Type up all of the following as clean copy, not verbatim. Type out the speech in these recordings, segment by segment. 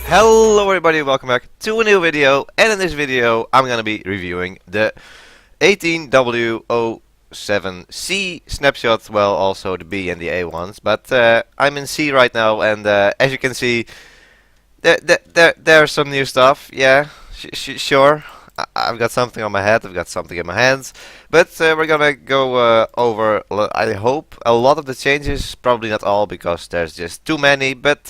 Hello everybody, welcome back to a new video, and in this video I'm gonna be reviewing the 18W07C snapshot, well also the B and the A ones, but I'm in C right now, and as you can see there's some new stuff, yeah, sure. I've got something on my head, I've got something in my hands, but we're gonna go over, I hope, a lot of the changes, probably not all because there's just too many, but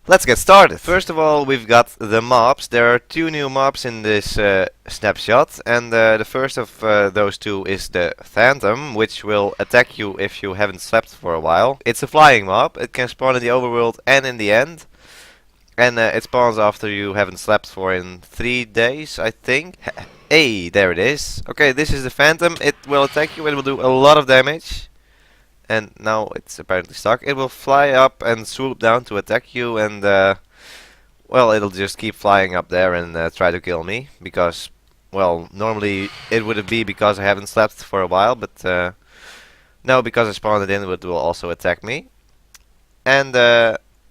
let's get started. First of all, we've got the mobs. There are two new mobs in this snapshot, and the first of those two is the Phantom, which will attack you if you haven't slept for a while. It's a flying mob. It can spawn in the overworld and in the end, and it spawns after you haven't slept for in 3 days, I think. Hey, there it is. Okay, this is the Phantom. It will attack you. It will do a lot of damage. And now it's apparently stuck. It will fly up and swoop down to attack you, and well, it'll just keep flying up there and try to kill me, because, well, normally it would be because I haven't slept for a while, but no, because I spawned it in, it will also attack me. And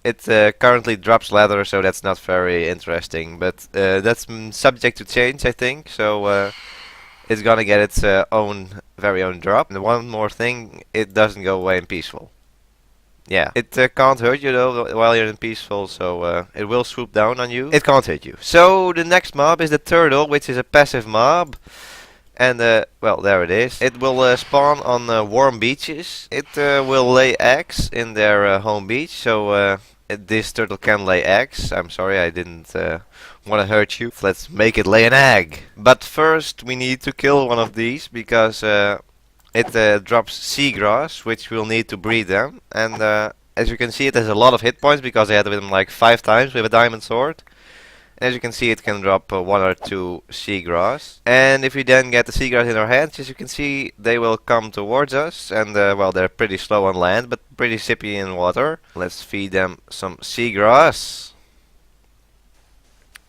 it currently drops leather, so that's not very interesting, but that's subject to change, I think, so it's gonna get its very own drop. And one more thing, it doesn't go away in peaceful. Yeah, it can't hurt you though while you're in peaceful, so it will swoop down on you. It can't hit you. So the next mob is the turtle, which is a passive mob. And well, there it is. It will spawn on warm beaches. It will lay eggs in their home beach, so this turtle can lay eggs. I'm sorry, I didn't want to hurt you. Let's make it lay an egg. But first we need to kill one of these, because it drops seagrass, which we'll need to breed them. And as you can see, it has a lot of hit points, because I had with him like 5 times with a diamond sword. As you can see, it can drop 1 or 2 seagrass. And if we then get the seagrass in our hands, as you can see, they will come towards us. And well, they're pretty slow on land, but pretty zippy in water. Let's feed them some seagrass.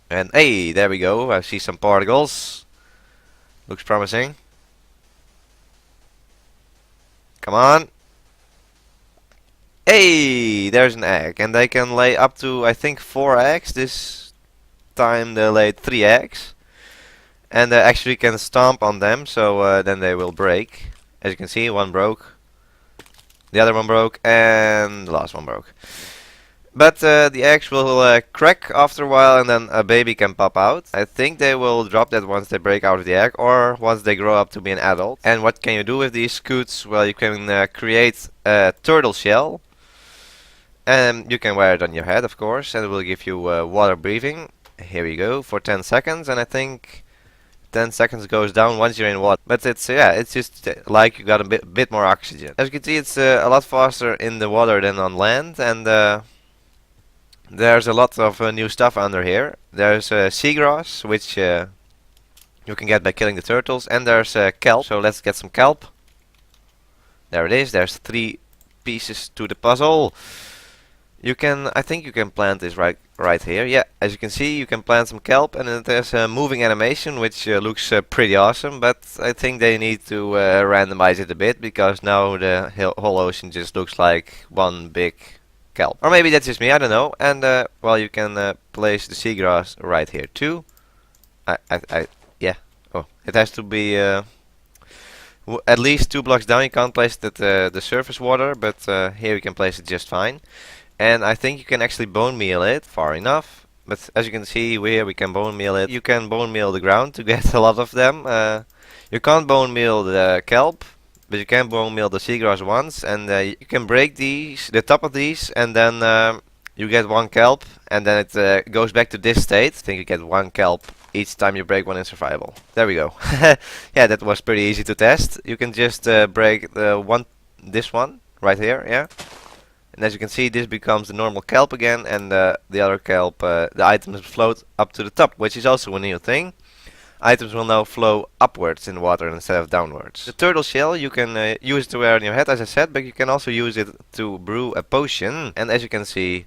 And hey, there we go. I see some particles. Looks promising. Come on. Hey, there's an egg. And they can lay up to, I think, 4 eggs. This time they laid 3 eggs. And actually can stomp on them, so then they will break. As you can see, one broke. The other one broke. And the last one broke. But the eggs will crack after a while, and then a baby can pop out. I think they will drop that once they break out of the egg, or once they grow up to be an adult. And what can you do with these Squids? Well, you can create a turtle shell. And you can wear it on your head, of course, and it will give you water breathing. Here we go, for 10 seconds, and I think 10 seconds goes down once you're in water. But it's, yeah, it's just like you got a bit more oxygen. As you can see, it's a lot faster in the water than on land, and there's a lot of new stuff under here. There's seagrass, which you can get by killing the turtles, and there's kelp. So let's get some kelp. There it is. There's 3 pieces to the puzzle. You can, I think you can plant this right here. Yeah, as you can see, you can plant some kelp, and there's a moving animation, which looks pretty awesome. But I think they need to randomize it a bit, because now the whole ocean just looks like one big kelp. Or maybe that's just me, I don't know. And well, you can place the seagrass right here too. Yeah. Oh, it has to be at least 2 blocks down. You can't place it at the surface water, but here you can place it just fine. And I think you can actually bone meal it far enough. But as you can see here, we can bone meal it. You can bone meal the ground to get a lot of them. You can't bone meal the kelp, but you can bone meal the seagrass once. And you can break these, the top of these, and then you get 1 kelp. And then it goes back to this state. I think you get 1 kelp each time you break one in survival. There we go. Yeah, that was pretty easy to test. You can just break this one right here, yeah. And as you can see, this becomes the normal kelp again, and the other kelp, the items float up to the top, which is also a new thing. Items will now flow upwards in water instead of downwards. The turtle shell, you can use to wear on your head, as I said, but you can also use it to brew a potion. And as you can see,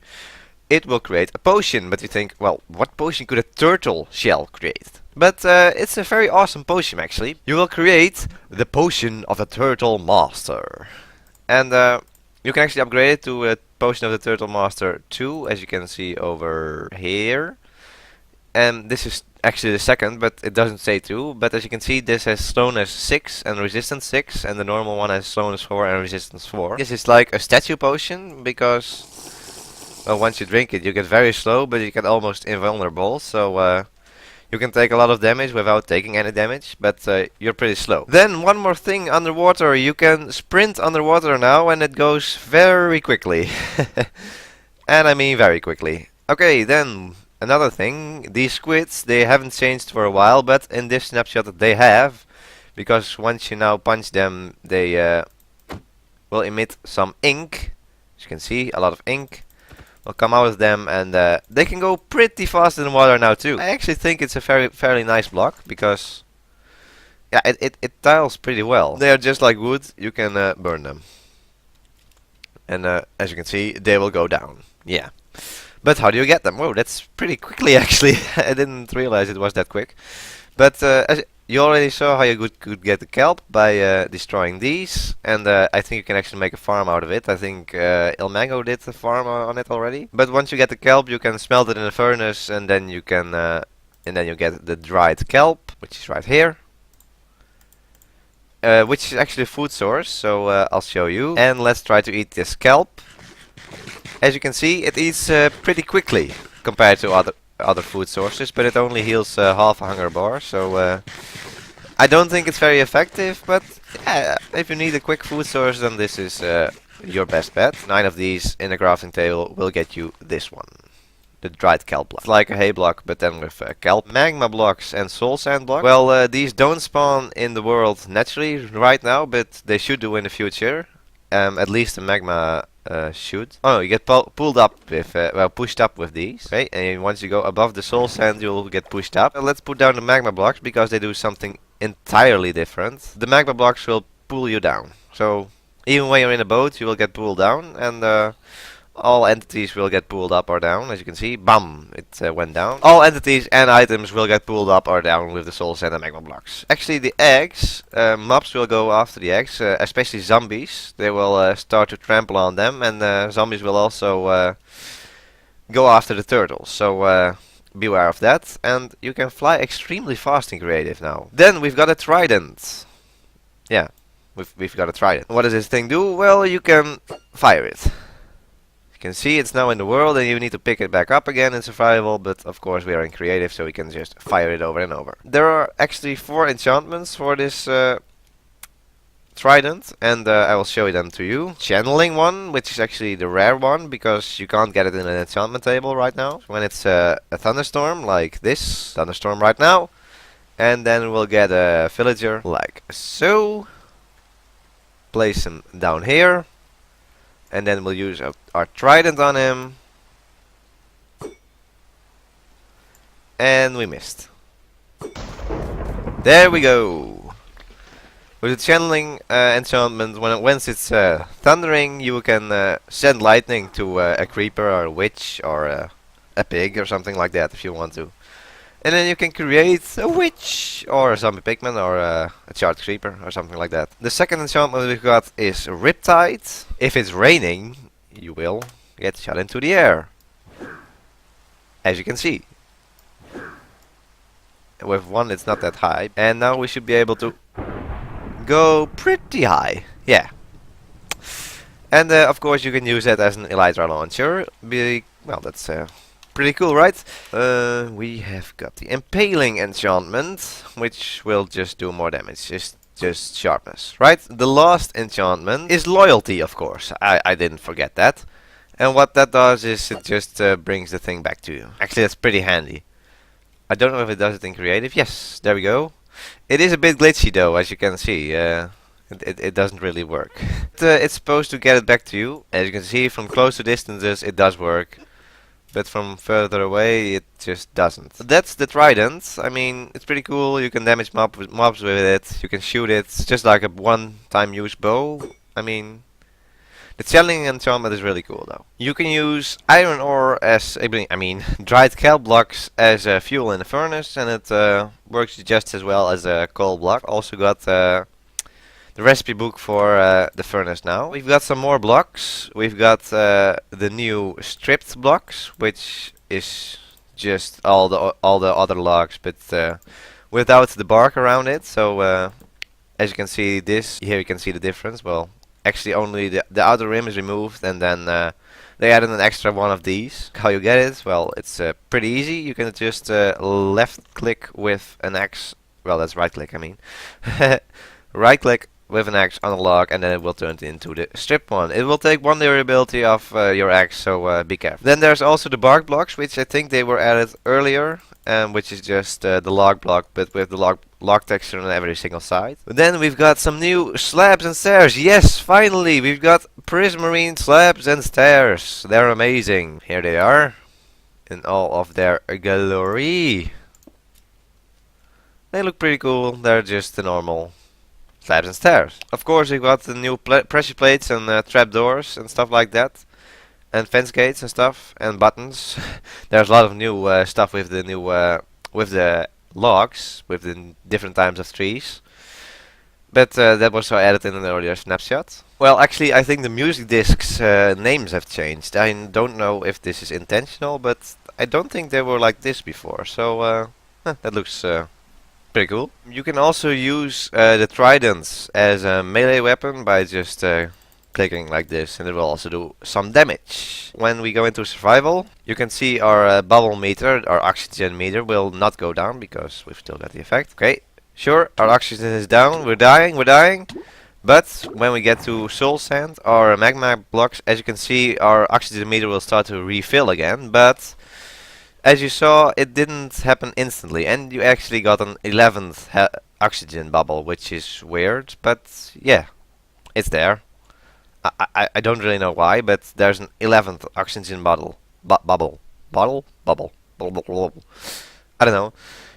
it will create a potion. But you think, well, what potion could a turtle shell create? But it's a very awesome potion, actually. You will create the potion of the turtle master. And you can actually upgrade it to Potion of the Turtle Master 2, as you can see over here. And this is actually the second, but it doesn't say 2. But as you can see, this has slowness 6 and resistance 6, and the normal one has slowness 4 and resistance 4. This is like a statue potion, because well, once you drink it, you get very slow, but you get almost invulnerable. So you can take a lot of damage without taking any damage, but you're pretty slow. Then one more thing, underwater, you can sprint underwater now, and it goes very quickly. And I mean very quickly. Okay, then another thing, these squids, they haven't changed for a while, but in this snapshot they have, because once you now punch them, they will emit some ink. As you can see, a lot of ink will come out of them, and they can go pretty fast in the water now too. I actually think it's a fairly nice block, because yeah, it tiles pretty well. They are just like wood, you can burn them. And as you can see, they will go down. Yeah. But how do you get them? Whoa, that's pretty quickly actually. I didn't realize it was that quick. But as you already saw how you could get the kelp by destroying these, and I think you can actually make a farm out of it. I think Il Mango did a farm on it already. But once you get the kelp, you can smelt it in a furnace, and then you can you get the dried kelp, which is right here. Which is actually a food source, so I'll show you. And let's try to eat this kelp. As you can see, it eats pretty quickly compared to other food sources, but it only heals half a hunger bar, so I don't think it's very effective, but yeah, if you need a quick food source, then this is your best bet. 9 of these in a crafting table will get you this one. The dried kelp block. It's like a hay block, but then with kelp. Magma blocks and soul sand blocks. Well, these don't spawn in the world naturally right now, but they should do in the future. At least the magma should. Oh no, you get pulled up with, well, pushed up with these. Okay, and once you go above the soul sand, you'll get pushed up. Let's put down the magma blocks, because they do something entirely different. The magma blocks will pull you down. So even when you're in a boat, you will get pulled down, and all entities will get pulled up or down. As you can see, bam, it went down. All entities and items will get pulled up or down with the soul sand and magma blocks. Actually, the eggs, mobs will go after the eggs, especially zombies. They will start to trample on them, and zombies will also go after the turtles. So beware of that. And you can fly extremely fast in creative now. Then we've got a trident. Yeah, we've got a trident. What does this thing do? Well, you can fire it. You can see it's now in the world, and you need to pick it back up again in survival, but of course we are in creative, so we can just fire it over and over. There are actually 4 enchantments for this trident, and I will show them to you. Channeling one, which is actually the rare one, because you can't get it in an enchantment table right now. When it's a thunderstorm, like this thunderstorm right now, and then we'll get a villager, like so. Place him down here. And then we'll use our trident on him. And we missed. There we go. With the channeling enchantment, once it's thundering, you can send lightning to a creeper or a witch or a pig or something like that if you want to. And then you can create a witch or a zombie pigman or a charged creeper or something like that. The second enchantment we've got is Riptide. If it's raining, you will get shot into the air. As you can see. With one it's not that high. And now we should be able to go pretty high. Yeah. And of course you can use that as an elytra launcher. Well, that's pretty cool, right? We have got the Impaling enchantment, which will just do more damage, just sharpness, right? The last enchantment is Loyalty, of course. I didn't forget that. And what that does is it just brings the thing back to you. Actually, that's pretty handy. I don't know if it does it in creative. Yes, there we go. It is a bit glitchy though, as you can see. It doesn't really work. It's supposed to get it back to you. As you can see, from closer distances it does work. But from further away, it just doesn't. That's the trident. I mean, it's pretty cool. You can damage mobs with it. You can shoot it. It's just like a one-time use bow. I mean, the channeling enchantment is really cool, though. You can use iron ore as, I mean, dried kelp blocks as fuel in the furnace, and it works just as well as a coal block. Also got the the recipe book for the furnace now. We've got some more blocks. We've got the new stripped blocks, which is just all the other logs, but without the bark around it. So as you can see, here you can see the difference. Well, actually only the outer rim is removed, and then they added an extra one of these. How you get it? Well, it's pretty easy. You can just left click with an X. Well, that's right click, I mean. Right click with an X on a log, and then it will turn it into the strip one. It will take one durability of your X, so be careful. Then there's also the bark blocks, which I think they were added earlier, which is just the log block, but with the log texture on every single side. Then we've got some new slabs and stairs. Yes, finally, we've got prismarine slabs and stairs. They're amazing. Here they are, in all of their glory. They look pretty cool. They're just the normal slabs and stairs. Of course, we've got the new pressure plates and trapdoors and stuff like that, and fence gates and stuff, and buttons. There's a lot of new stuff with the new with the logs, with the different types of trees. But that was added in an earlier snapshot. Well, actually, I think the music discs names have changed. I don't know if this is intentional, but I don't think they were like this before. So that looks pretty cool. You can also use the tridents as a melee weapon by just clicking like this, and it will also do some damage. When we go into survival, you can see our bubble meter, our oxygen meter, will not go down because we've still got the effect. Okay, sure, our oxygen is down, we're dying. But when we get to soul sand or magma blocks, as you can see, our oxygen meter will start to refill again. But as you saw, it didn't happen instantly, and you actually got an 11th oxygen bubble, which is weird, but yeah, it's there. I don't really know why, but there's an 11th oxygen bubble. I don't know.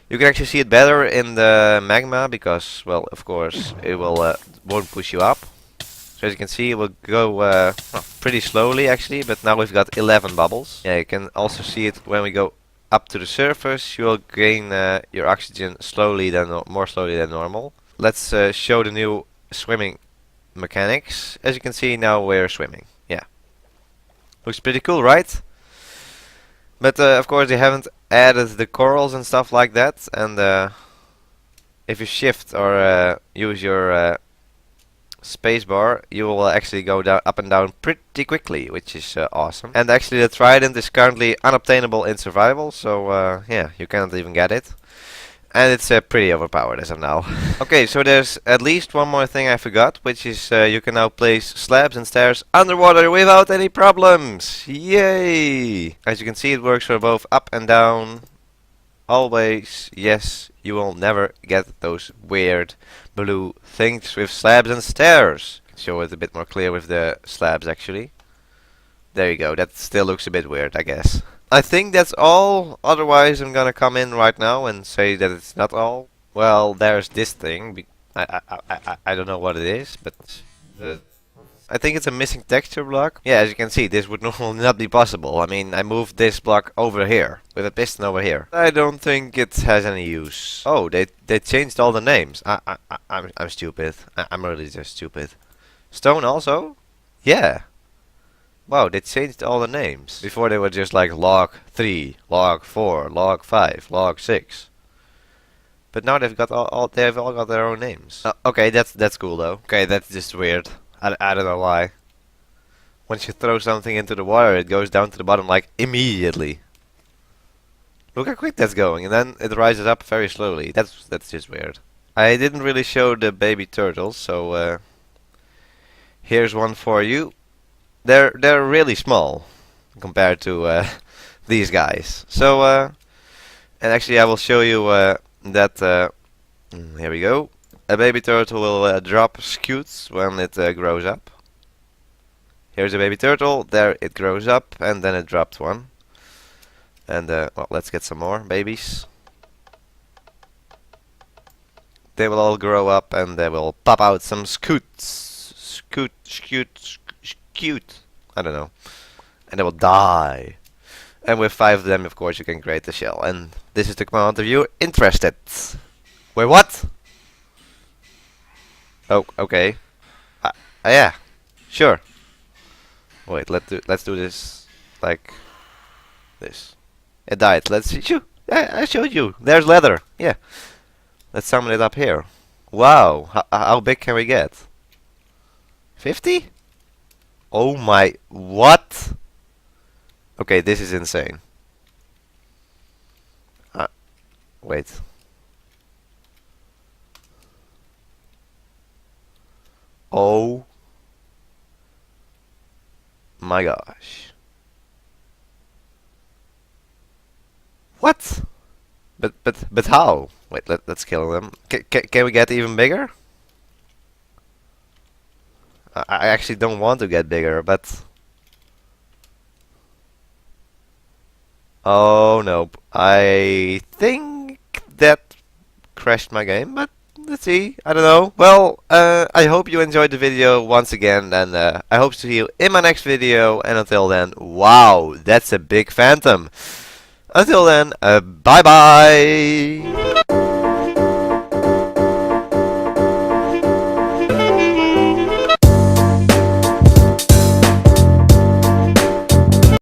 You can actually see it better in the magma because, well, of course, it will won't push you up. So as you can see, it will go pretty slowly actually, but now we've got 11 bubbles. Yeah, you can also see it when we go up to the surface. You will gain your oxygen more slowly than normal. Let's show the new swimming mechanics. As you can see, now we're swimming. Yeah, looks pretty cool, right? But of course they haven't added the corals and stuff like that, and if you shift or use your spacebar, you will actually go up and down pretty quickly, which is awesome. And actually the trident is currently unobtainable in survival, so yeah, you cannot even get it. And it's pretty overpowered as of now. Okay, so there's at least one more thing I forgot, which is you can now place slabs and stairs underwater without any problems. Yay! As you can see, it works for both up and down. Always, yes, you will never get those weird blue things with slabs and stairs. Show it a bit more clear with the slabs actually. There you go, that still looks a bit weird, I guess. I think that's all, otherwise I'm gonna come in right now and say that it's not all. Well, there's this thing, I don't know what it is, but I think it's a missing texture block. Yeah, as you can see, this would normally not be possible. I mean, I moved this block over here, with a piston over here. I don't think it has any use. Oh, they changed all the names. I'm stupid. I'm really just stupid. Stone also? Yeah. Wow, they changed all the names. Before they were just like log 3, log 4, log 5, log 6. But now they've got they've all got their own names. Okay, that's cool though. Okay, that's just weird. I don't know why. Once you throw something into the water, it goes down to the bottom like immediately. Look how quick that's going, and then it rises up very slowly. That's just weird. I didn't really show the baby turtles, so here's one for you. They're really small compared to these guys. So and actually I will show you that here we go. A baby turtle will drop scutes when it grows up. Here's a baby turtle. There it grows up, and then it dropped one. And well, let's get some more babies. They will all grow up, and they will pop out some scutes. Cute. I don't know. And they will die. And with 5 of them, of course, you can create the shell. And this is the command if you're interested. Wait, what? Oh, okay. Yeah, sure. Wait, let's do this like this. It died. Let's see you. I showed you. There's leather. Yeah. Let's summon it up here. Wow. How big can we get? 50? Oh my. What? Okay, this is insane. Wait. Oh my gosh. What? But how? Wait, let's kill them. Can we get even bigger? I actually don't want to get bigger, but oh no. I think that crashed my game, but let's see. I don't know. Well, I hope you enjoyed the video once again, and I hope to see you in my next video. And until then, wow, that's a big phantom. Until then, bye bye.